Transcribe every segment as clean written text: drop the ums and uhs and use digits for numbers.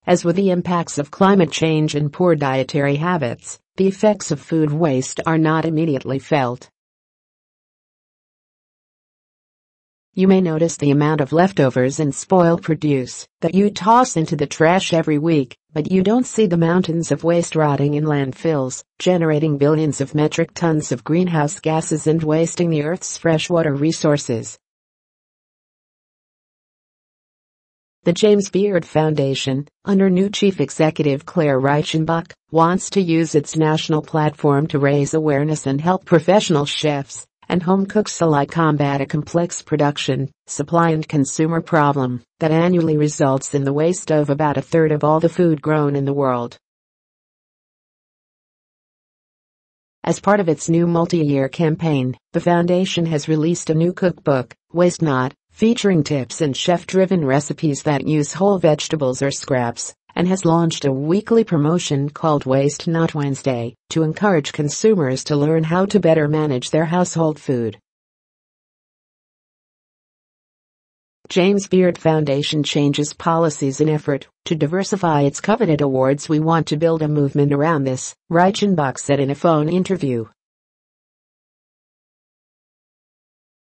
As with the impacts of climate change and poor dietary habits, the effects of food waste are not immediately felt. You may notice the amount of leftovers and spoiled produce that you toss into the trash every week, but you don't see the mountains of waste rotting in landfills, generating billions of metric tons of greenhouse gases and wasting the Earth's freshwater resources. The James Beard Foundation, under new Chief Executive Clare Reichenbach, wants to use its national platform to raise awareness and help professional chefs and home cooks alike combat a complex production, supply and consumer problem that annually results in the waste of about a third of all the food grown in the world. As part of its new multi-year campaign, the foundation has released a new cookbook, Waste Not, featuring tips and chef-driven recipes that use whole vegetables or scraps, and has launched a weekly promotion called Waste Not Wednesday to encourage consumers to learn how to better manage their household food. James Beard Foundation changes policies in effort to diversify its coveted awards. We want to build a movement around this, Reichenbach said in a phone interview.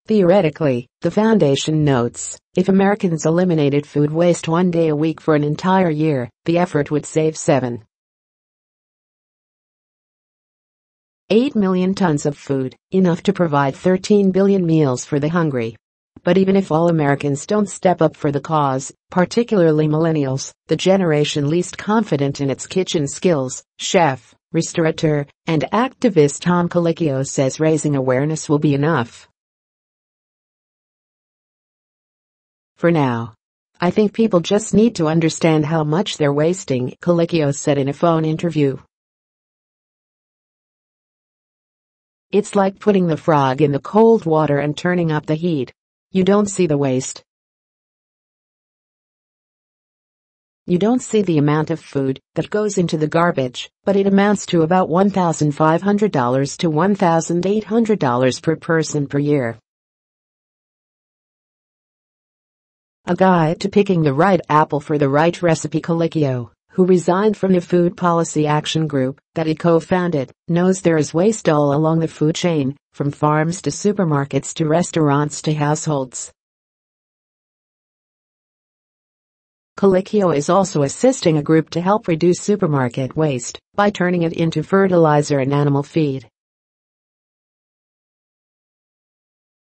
Theoretically, the foundation notes, if Americans eliminated food waste 1 day a week for an entire year, the effort would save 7.8 million tons of food, enough to provide 13 billion meals for the hungry. But even if all Americans don't step up for the cause, particularly millennials, the generation least confident in its kitchen skills, chef, restaurateur, and activist Tom Colicchio says raising awareness will be enough. For now, I think people just need to understand how much they're wasting, Colicchio said in a phone interview. It's like putting the frog in the cold water and turning up the heat. You don't see the waste. You don't see the amount of food that goes into the garbage, but it amounts to about $1,500 to $1,800 per person per year. A guide to picking the right apple for the right recipe. Colicchio, who resigned from the Food Policy Action Group that he co-founded, knows there is waste all along the food chain, from farms to supermarkets to restaurants to households. Colicchio is also assisting a group to help reduce supermarket waste by turning it into fertilizer and animal feed.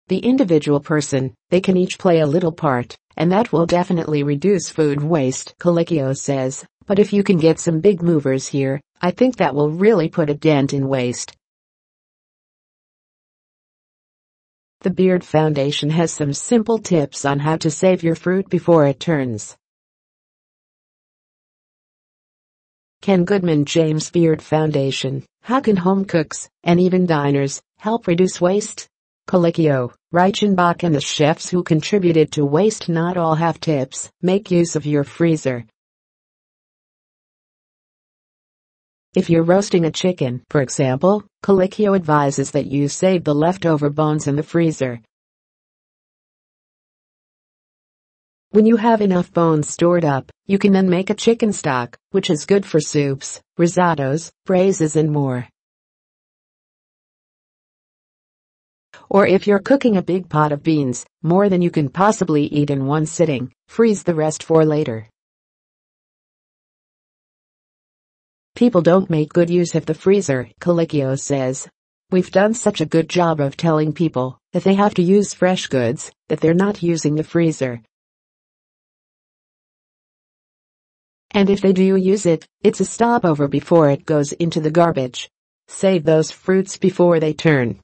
The individual person, they can each play a little part, and that will definitely reduce food waste, Colicchio says, but if you can get some big movers here, I think that will really put a dent in waste. The Beard Foundation has some simple tips on how to save your fruit before it turns. Can Goodman James Beard Foundation, how can home cooks, and even diners, help reduce waste? Colicchio, Reichenbach and the chefs who contributed to Waste Not all have tips. Make use of your freezer. If you're roasting a chicken, for example, Colicchio advises that you save the leftover bones in the freezer. When you have enough bones stored up, you can then make a chicken stock, which is good for soups, risottos, braises and more. Or if you're cooking a big pot of beans, more than you can possibly eat in one sitting, freeze the rest for later. People don't make good use of the freezer, Colicchio says. We've done such a good job of telling people that they have to use fresh goods, that they're not using the freezer. And if they do use it, it's a stopover before it goes into the garbage. Save those fruits before they turn.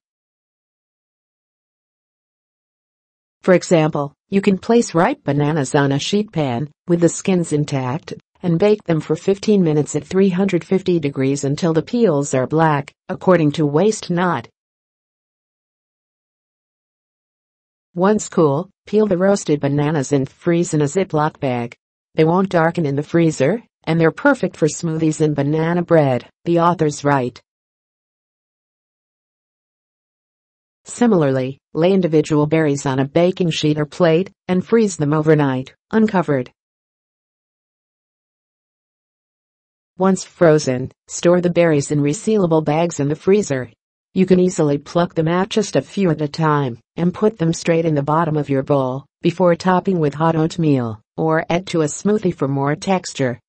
For example, you can place ripe bananas on a sheet pan, with the skins intact, and bake them for 15 minutes at 350 degrees until the peels are black, according to Waste Not. Once cool, peel the roasted bananas and freeze in a Ziploc bag. They won't darken in the freezer, and they're perfect for smoothies and banana bread, the authors write. Similarly, lay individual berries on a baking sheet or plate, and freeze them overnight, uncovered. Once frozen, store the berries in resealable bags in the freezer. You can easily pluck them out just a few at a time and put them straight in the bottom of your bowl before topping with hot oatmeal, or add to a smoothie for more texture.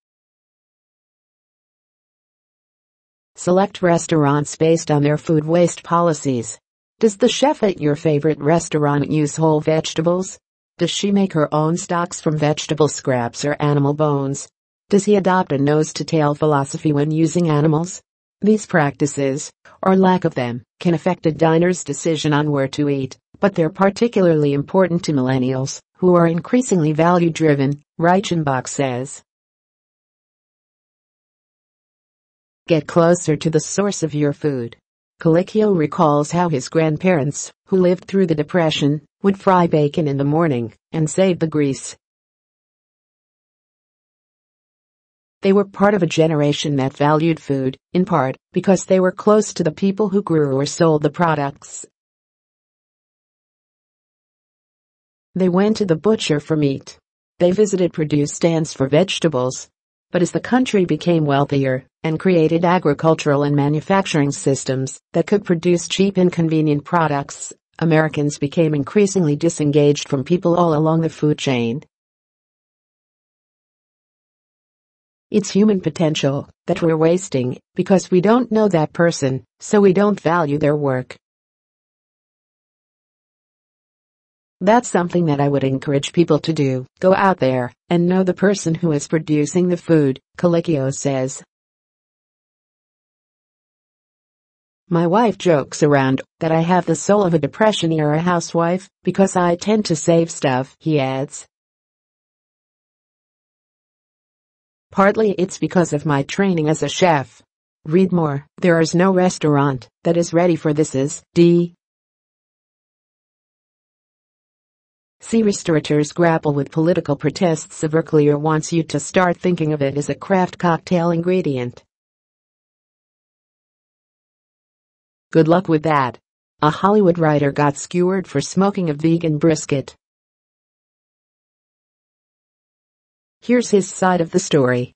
Select restaurants based on their food waste policies. Does the chef at your favorite restaurant use whole vegetables? Does she make her own stocks from vegetable scraps or animal bones? Does he adopt a nose-to-tail philosophy when using animals? These practices, or lack of them, can affect a diner's decision on where to eat, but they're particularly important to millennials, who are increasingly value-driven, Reichenbach says. Get closer to the source of your food. Colicchio recalls how his grandparents, who lived through the Depression, would fry bacon in the morning and save the grease. They were part of a generation that valued food, in part because they were close to the people who grew or sold the products. They went to the butcher for meat. They visited produce stands for vegetables. But as the country became wealthier and created agricultural and manufacturing systems that could produce cheap and convenient products, Americans became increasingly disengaged from people all along the food chain. It's human potential that we're wasting because we don't know that person, so we don't value their work. That's something that I would encourage people to do. Go out there and know the person who is producing the food, Colicchio says. My wife jokes around that I have the soul of a Depression-era housewife because I tend to save stuff, he adds. Partly it's because of my training as a chef. Read more. There is no restaurant that is ready for this as D. See restaurateurs grapple with political protests. Clare wants you to start thinking of it as a craft cocktail ingredient. Good luck with that. A Hollywood writer got skewered for smoking a vegan brisket. Here's his side of the story.